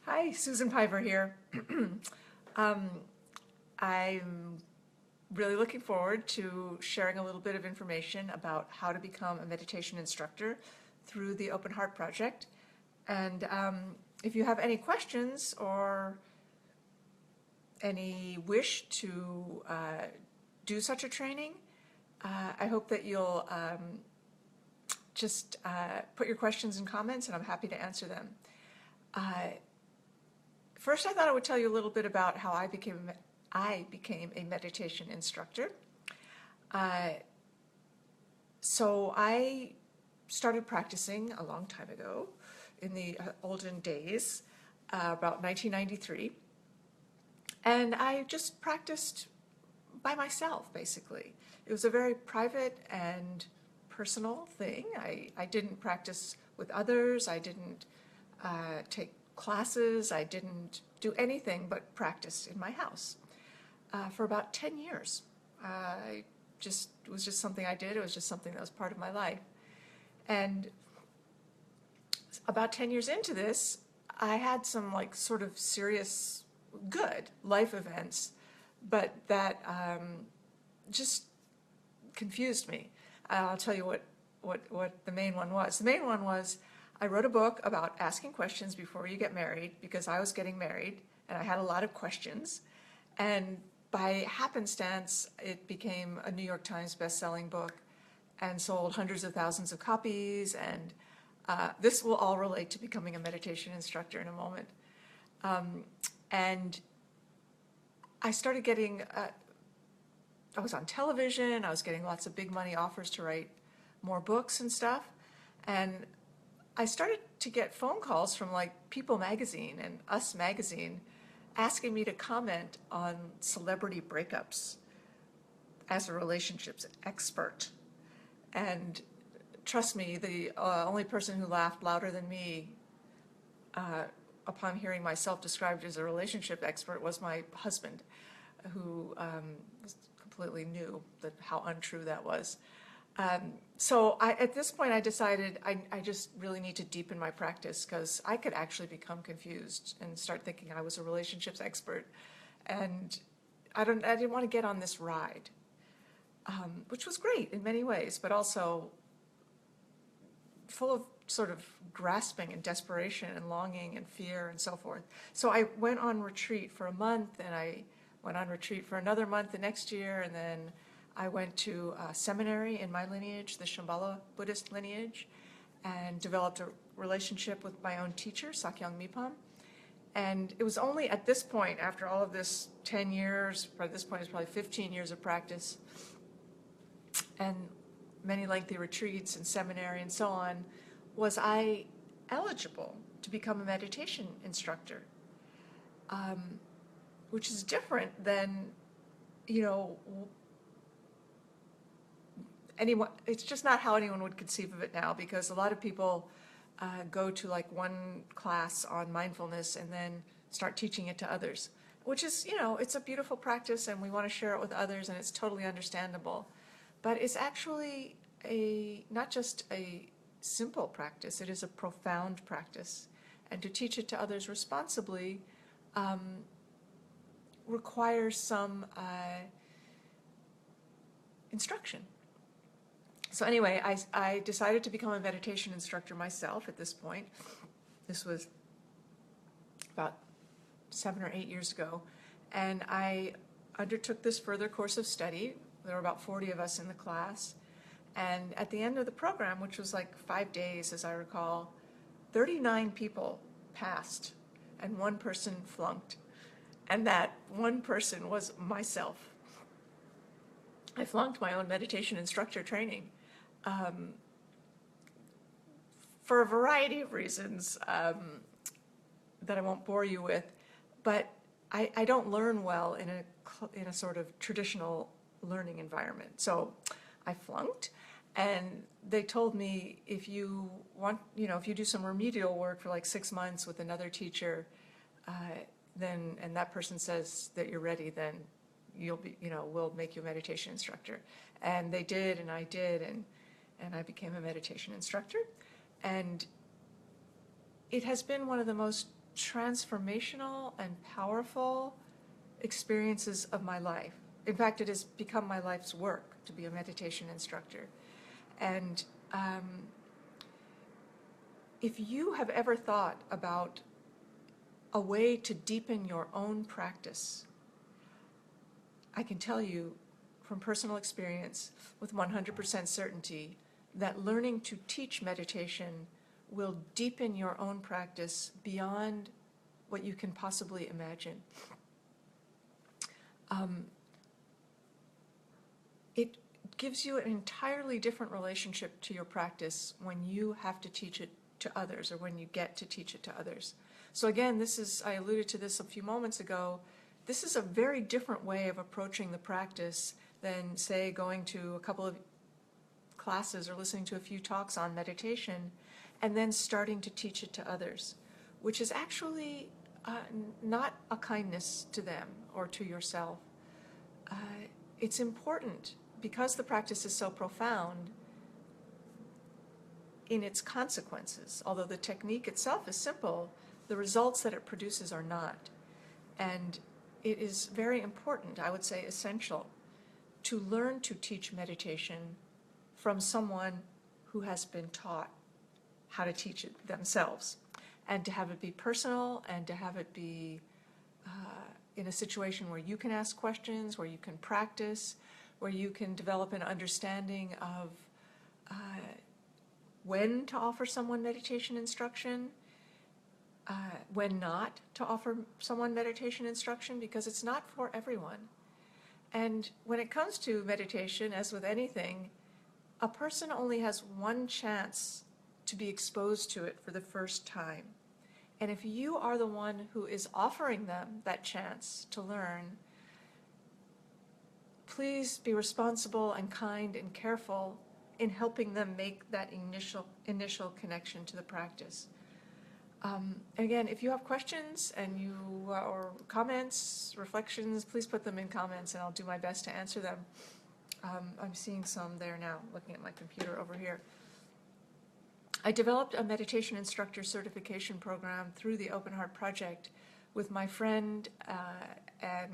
Hi, Susan Piver here. um, I'm really looking forward to sharing a little bit of information about how to become a meditation instructor through the Open Heart Project. And if you have any questions or any wish to do such a training, I hope that you'll just put your questions and comments, and I'm happy to answer them. First, I thought I would tell you a little bit about how I became a meditation instructor. So I started practicing a long time ago, in the olden days, about 1993, and I just practiced by myself, basically. It was a very private and personal thing. I didn't practice with others. I didn't take classes. I didn't do anything but practice in my house for about 10 years. It was just something I did. It was just something that was part of my life. And about 10 years into this, I had some sort of serious good life events, but that just confused me. I'll tell you what the main one was. The main one was I wrote a book about asking questions before you get married, because I was getting married and I had a lot of questions. And by happenstance, it became a New York Times best-selling book and sold hundreds of thousands of copies. And this will all relate to becoming a meditation instructor in a moment. And I started getting, I was on television, I was getting lots of big money offers to write more books and stuff. And I started to get phone calls from People Magazine and Us Magazine asking me to comment on celebrity breakups as a relationships expert. And trust me, the only person who laughed louder than me upon hearing myself described as a relationship expert was my husband, who completely knew how untrue that was. So at this point, I decided I just really need to deepen my practice, because I could actually become confused and start thinking I was a relationships expert. And I didn't want to get on this ride, which was great in many ways, but also full of sort of grasping and desperation and longing and fear and so forth. So I went on retreat for a month, and I went on retreat for another month the next year, and then I went to a seminary in my lineage, the Shambhala Buddhist lineage, and developed a relationship with my own teacher, Sakyong Mipam. And it was only at this point, after all of this 10 years, by this point it's probably 15 years of practice, and many lengthy retreats and seminary and so on, was I eligible to become a meditation instructor, which is different than, anyone. It's just not how anyone would conceive of it now, because a lot of people go to one class on mindfulness and then start teaching it to others, which is, it's a beautiful practice and we want to share it with others, and it's totally understandable. But it's actually not just a simple practice, it is a profound practice. And to teach it to others responsibly requires some instruction. So anyway, I decided to become a meditation instructor myself at this point. This was about 7 or 8 years ago. And I undertook this further course of study. There were about 40 of us in the class. And at the end of the program, which was 5 days, as I recall, 39 people passed and one person flunked. And that one person was myself. I flunked my own meditation instructor training for a variety of reasons that I won't bore you with. But I don't learn well in a sort of traditional learning environment. So I flunked, and they told me, if you want, if you do some remedial work for 6 months with another teacher, and that person says that you're ready, then you'll be, we'll make you a meditation instructor. And they did, and I did, and I became a meditation instructor. And it has been one of the most transformational and powerful experiences of my life. In fact, it has become my life's work to be a meditation instructor. And if you have ever thought about a way to deepen your own practice, I can tell you from personal experience with 100% certainty that learning to teach meditation will deepen your own practice beyond what you can possibly imagine. It gives you an entirely different relationship to your practice when you have to teach it to others, or when you get to teach it to others. So again, this is, I alluded to this a few moments ago, this is a very different way of approaching the practice than, say, going to a couple of classes or listening to a few talks on meditation and then starting to teach it to others, which is actually not a kindness to them or to yourself. It's important, because the practice is so profound in its consequences. Although the technique itself is simple, the results that it produces are not. And it is very important, I would say essential, to learn to teach meditation from someone who has been taught how to teach it themselves, and to have it be personal, and to have it be in a situation where you can ask questions, where you can practice, where you can develop an understanding of when to offer someone meditation instruction, when not to offer someone meditation instruction, because it's not for everyone. And when it comes to meditation, as with anything, a person only has one chance to be exposed to it for the first time. And if you are the one who is offering them that chance to learn, please be responsible and kind and careful in helping them make that initial connection to the practice. Again, if you have questions and or comments, reflections, please put them in comments and I'll do my best to answer them. I'm seeing some there now, looking at my computer over here. I developed a meditation instructor certification program through the Open Heart Project with my friend and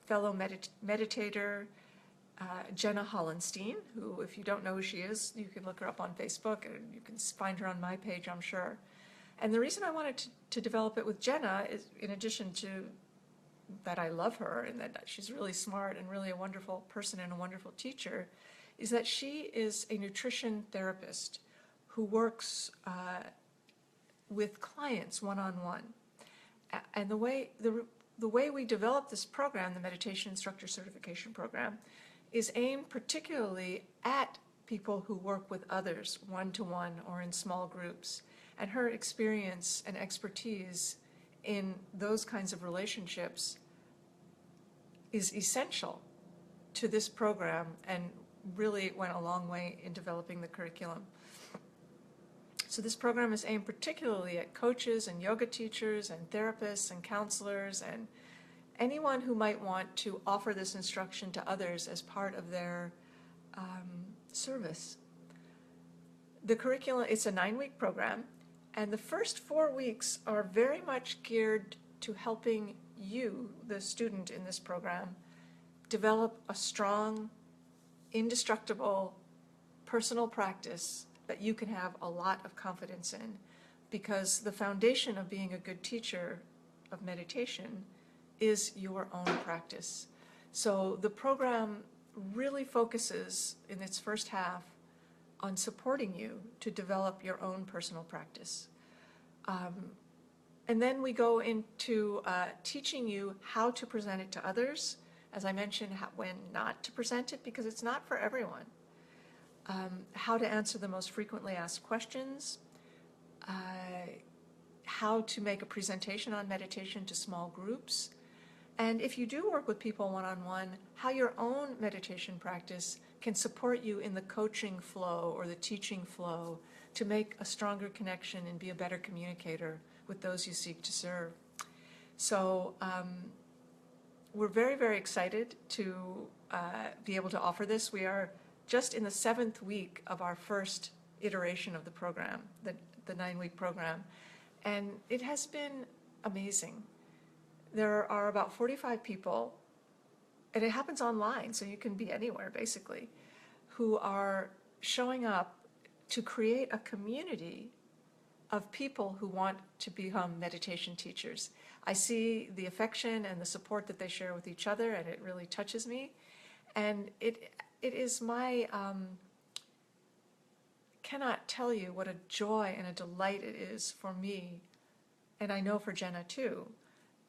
fellow meditator, Jenna Hollenstein, who, if you don't know who she is, you can look her up on Facebook, and you can find her on my page, I'm sure. And the reason I wanted to develop it with Jenna is, in addition to that I love her and that she's really smart and really a wonderful person and a wonderful teacher, is that she is a nutrition therapist who works with clients one-on-one. And the way we developed this program, the Meditation Instructor Certification Program, is aimed particularly at people who work with others one-to-one or in small groups. And her experience and expertise in those kinds of relationships is essential to this program and really went a long way in developing the curriculum. So this program is aimed particularly at coaches and yoga teachers and therapists and counselors and anyone who might want to offer this instruction to others as part of their service. The curriculum, it's a 9-week program, and the first 4 weeks are very much geared to helping you, the student in this program, develop a strong, indestructible, personal practice that you can have a lot of confidence in, because the foundation of being a good teacher of meditation is your own practice. So the program really focuses in its first half on supporting you to develop your own personal practice. And then we go into teaching you how to present it to others. As I mentioned, when not to present it, because it's not for everyone. How to answer the most frequently asked questions, how to make a presentation on meditation to small groups, and if you do work with people one-on-one, how your own meditation practice can support you in the coaching flow or the teaching flow to make a stronger connection and be a better communicator with those you seek to serve. So we're very, very excited to be able to offer this. We are just in the 7th week of our first iteration of the program, the 9-week program. And it has been amazing. There are about 45 people, and it happens online, so you can be anywhere basically, who are showing up to create a community of people who want to become meditation teachers. I see the affection and the support that they share with each other, and it really touches me. And it is my, cannot tell you what a joy and a delight it is for me, and I know for Jenna too,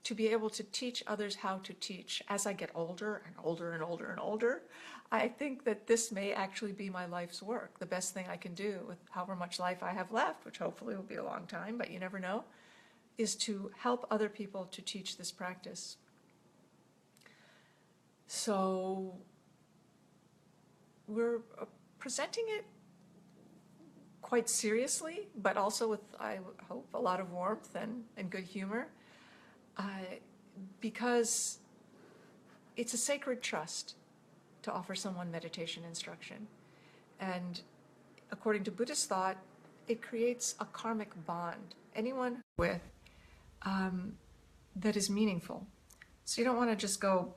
to be able to teach others how to teach. As I get older and older and older and older, I think that this may actually be my life's work. The best thing I can do with however much life I have left, which hopefully will be a long time, but you never know, is to help other people to teach this practice. So we're presenting it quite seriously, but also with, I hope, a lot of warmth and good humor, because it's a sacred trust to offer someone meditation instruction. And according to Buddhist thought, it creates a karmic bond, anyone with, that is meaningful. So you don't want to just go,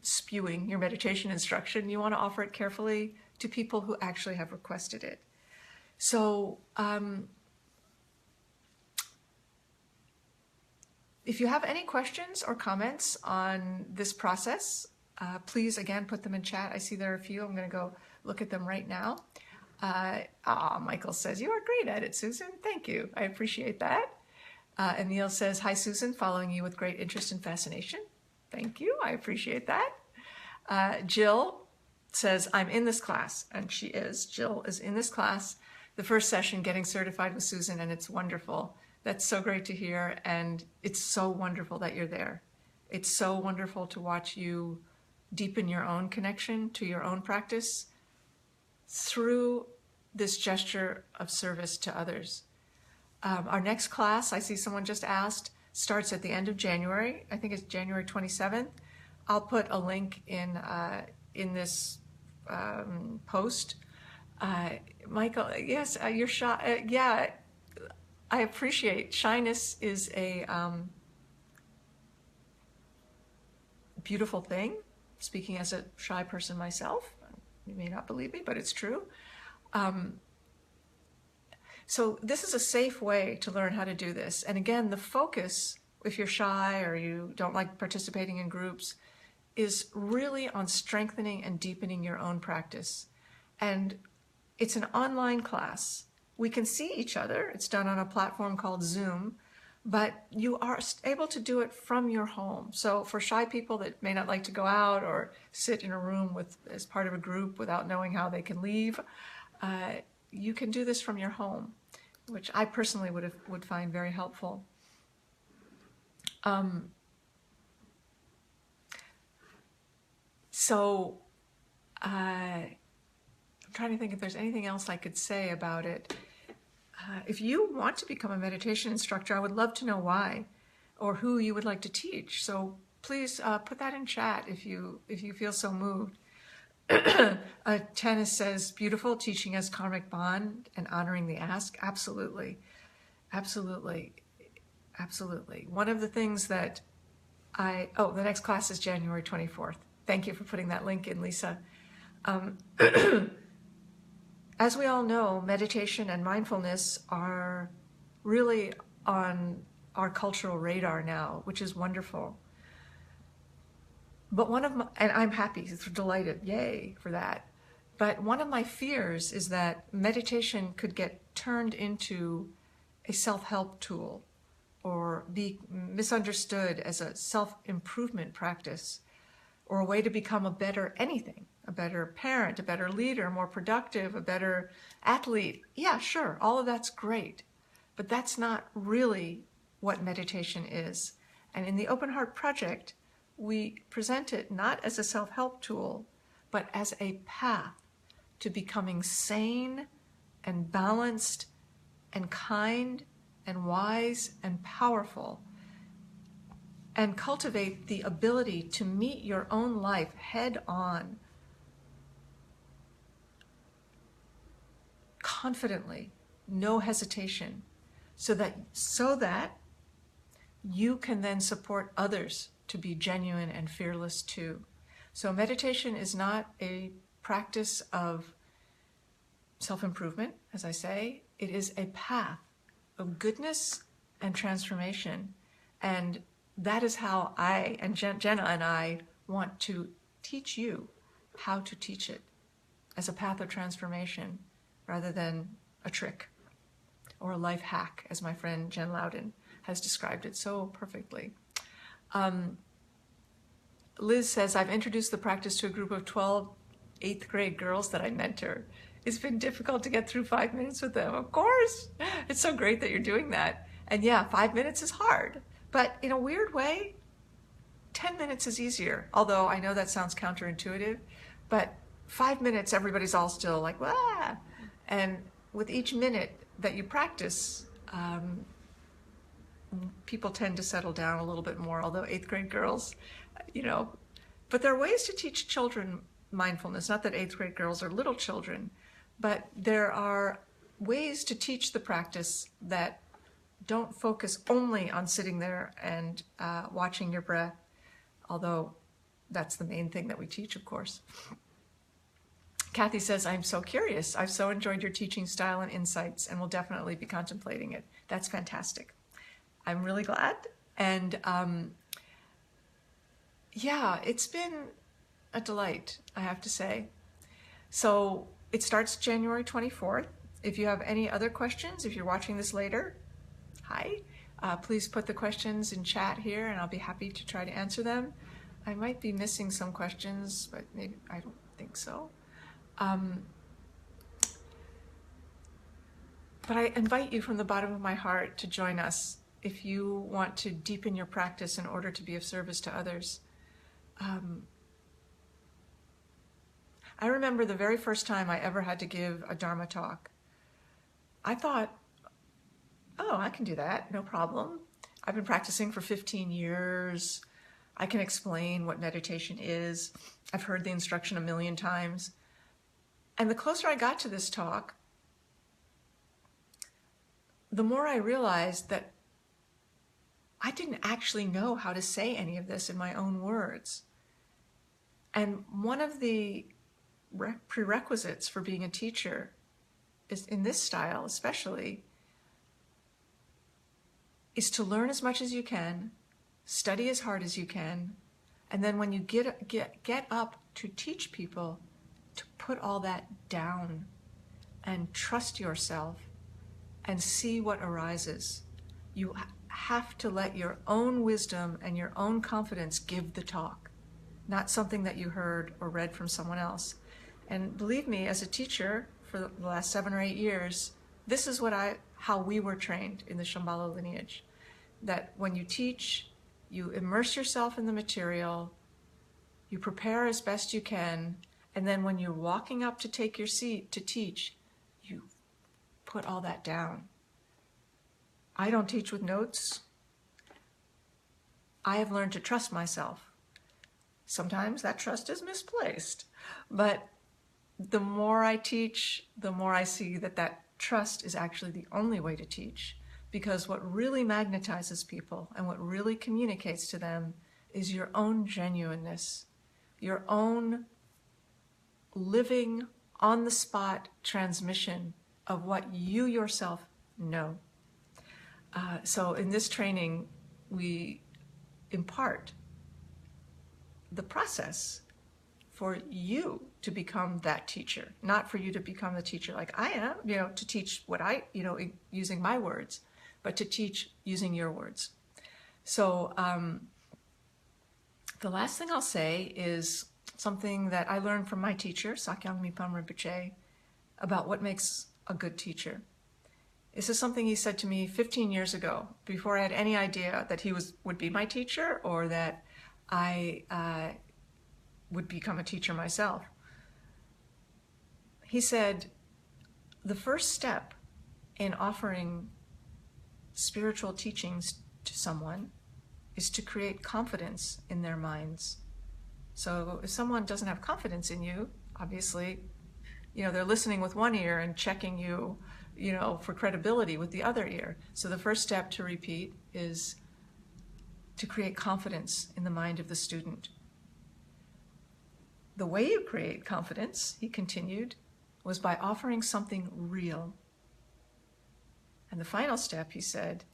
spewing your meditation instruction. You want to offer it carefully to people who actually have requested it. So if you have any questions or comments on this process, please, again, put them in chat. I see there are a few. I'm going to go look at them right now. Michael says, "You are great at it, Susan." Thank you. I appreciate that. And Neil says, "Hi, Susan, following you with great interest and fascination." Thank you. I appreciate that. Jill says, "I'm in this class," and she is. Jill is in this class, the first session, Getting Certified with Susan, and it's wonderful. That's so great to hear, and it's so wonderful that you're there. It's so wonderful to watch you deepen your own connection to your own practice through this gesture of service to others. Our next class, I see someone just asked, starts at the end of January. I think it's January 27th. I'll put a link in this post. Michael, yes, you're shy. Yeah, I appreciate shyness is a beautiful thing. Speaking as a shy person myself, you may not believe me, but it's true. So this is a safe way to learn how to do this. And again, the focus, if you're shy or you don't like participating in groups, is really on strengthening and deepening your own practice. And it's an online class. We can see each other. It's done on a platform called Zoom, but you are able to do it from your home. So for shy people that may not like to go out or sit in a room as part of a group without knowing how they can leave, you can do this from your home, which I personally would find very helpful. So I'm trying to think if there's anything else I could say about it. If you want to become a meditation instructor, I would love to know why or who you would like to teach. So please put that in chat if you feel so moved. Tennis says, "Beautiful, teaching as karmic bond and honoring the ask." Absolutely. Absolutely. Absolutely. One of the things that the next class is January 24th. Thank you for putting that link in, Lisa. As we all know, meditation and mindfulness are really on our cultural radar now, which is wonderful. But and I'm happy, delighted, yay for that. But one of my fears is that meditation could get turned into a self-help tool or be misunderstood as a self-improvement practice or a way to become a better anything, a better parent, a better leader, more productive, a better athlete. Yeah, sure, all of that's great, but that's not really what meditation is. And in the Open Heart Project, we present it not as a self-help tool, but as a path to becoming sane and balanced and kind and wise and powerful, and cultivate the ability to meet your own life head on, confidently, no hesitation, so that you can then support others to be genuine and fearless too. So meditation is not a practice of self-improvement, as I say. It is a path of goodness and transformation. And that is how I and Jenna and I want to teach you how to teach it, as a path of transformation rather than a trick or a life hack, as my friend Jen Loudon has described it so perfectly. Liz says, I've introduced the practice to a group of 12 8th grade girls that I mentor. It's been difficult to get through 5 minutes with them. Of course, it's so great that you're doing that. And yeah, 5 minutes is hard, but in a weird way, 10 minutes is easier. Although I know that sounds counterintuitive, but 5 minutes, everybody's all still like, wah! And with each minute that you practice, people tend to settle down a little bit more, although 8th grade girls, but there are ways to teach children mindfulness. Not that 8th grade girls are little children, but there are ways to teach the practice that don't focus only on sitting there and watching your breath, although that's the main thing that we teach, of course. Kathy says, I'm so curious. I've so enjoyed your teaching style and insights and will definitely be contemplating it. That's fantastic. I'm really glad. And yeah, it's been a delight, I have to say. So it starts January 24th. If you have any other questions, if you're watching this later, hi, please put the questions in chat here and I'll be happy to try to answer them. I might be missing some questions, but maybe I don't think so. But I invite you from the bottom of my heart to join us if you want to deepen your practice in order to be of service to others. I remember the very first time I ever had to give a Dharma talk. I thought, oh, I can do that, no problem. I've been practicing for 15 years. I can explain what meditation is. I've heard the instruction a million times. And the closer I got to this talk, the more I realized that I didn't actually know how to say any of this in my own words. And one of the prerequisites for being a teacher is, in this style especially, is to learn as much as you can, study as hard as you can, and then when you get up to teach people, to put all that down and trust yourself and see what arises. You have to let your own wisdom and your own confidence give the talk, not something that you heard or read from someone else. And believe me, as a teacher for the last 7 or 8 years, this is how we were trained in the Shambhala lineage, that when you teach, you immerse yourself in the material, you prepare as best you can, and then when you're walking up to take your seat to teach, you put all that down. I don't teach with notes. I have learned to trust myself. Sometimes that trust is misplaced, but the more I teach, the more I see that that trust is actually the only way to teach, because what really magnetizes people and what really communicates to them is your own genuineness, your own living on-the-spot transmission of what you yourself know. So in this training, we impart the process for you to become that teacher, not for you to become the teacher like I am, to teach what using my words, but to teach using your words. So the last thing I'll say is something that I learned from my teacher, Sakyong Mipam Rinpoche, about what makes a good teacher. This is something he said to me 15 years ago, before I had any idea that he would be my teacher or that I would become a teacher myself. He said, the first step in offering spiritual teachings to someone is to create confidence in their minds. So if someone doesn't have confidence in you, obviously, they're listening with one ear and checking you for credibility with the other ear. So the first step to repeat is to create confidence in the mind of the student. The way you create confidence, he continued, was by offering something real. And the final step, he said,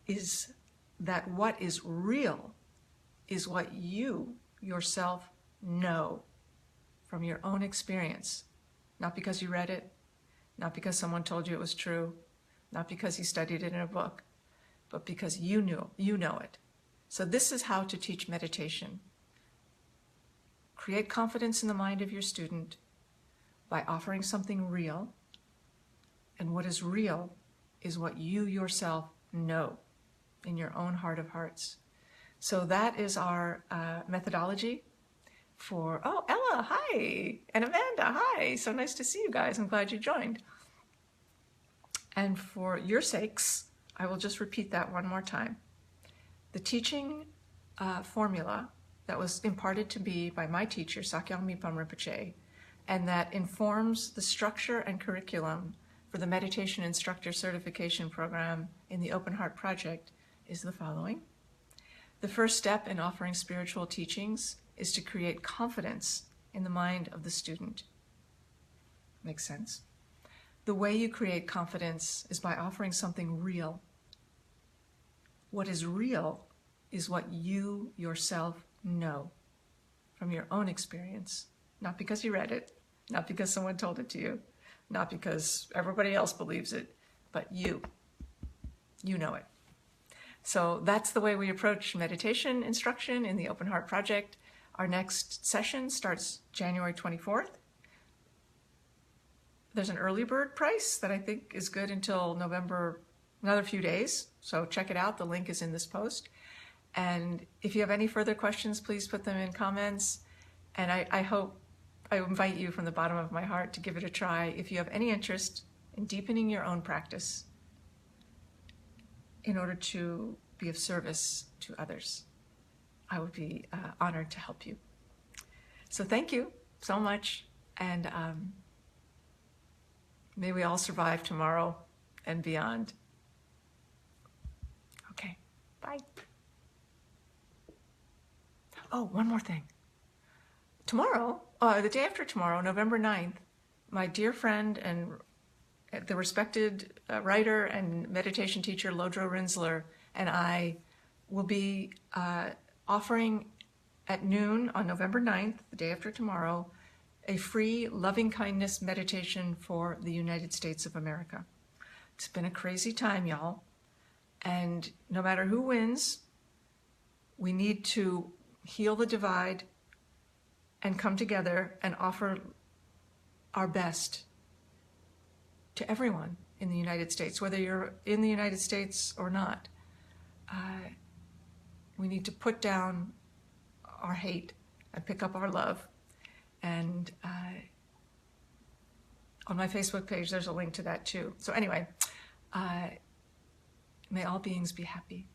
is that what is real is what you yourself know from your own experience. Not because you read it, not because someone told you it was true, not because you studied it in a book, but because you know it. So this is how to teach meditation. Create confidence in the mind of your student by offering something real. And what is real is what you yourself know in your own heart of hearts. So that is our methodology for, Ella, hi, and Amanda, hi. So nice to see you guys. I'm glad you joined. And for your sakes, I will just repeat that one more time. The teaching formula that was imparted to me by my teacher, Sakyong Mipam Rinpoche, and that informs the structure and curriculum for the Meditation Instructor Certification Program in the Open Heart Project is the following. The first step in offering spiritual teachings is to create confidence in the mind of the student. Makes sense? The way you create confidence is by offering something real. What is real is what you yourself know from your own experience, not because you read it, not because someone told it to you, not because everybody else believes it, but you know it. So that's the way we approach meditation instruction in the Open Heart Project. Our next session starts January 24th. There's an early bird price that I think is good until November, another few days. So check it out. The link is in this post. And if you have any further questions, please put them in comments. And I invite you from the bottom of my heart to give it a try if you have any interest in deepening your own practice in order to be of service to others. I would be honored to help you. So thank you so much. And may we all survive tomorrow and beyond. Okay, bye. Oh, one more thing. Tomorrow, the day after tomorrow, November 9th, my dear friend and the respected writer and meditation teacher Lodro Rinsler and I will be offering at noon on November 9th, the day after tomorrow, a free loving kindness meditation for the United States of America. It's been a crazy time, y'all. And no matter who wins, we need to heal the divide and come together and offer our best to everyone in the United States, whether you're in the United States or not. We need to put down our hate and pick up our love. And on my Facebook page, there's a link to that too. So anyway, may all beings be happy.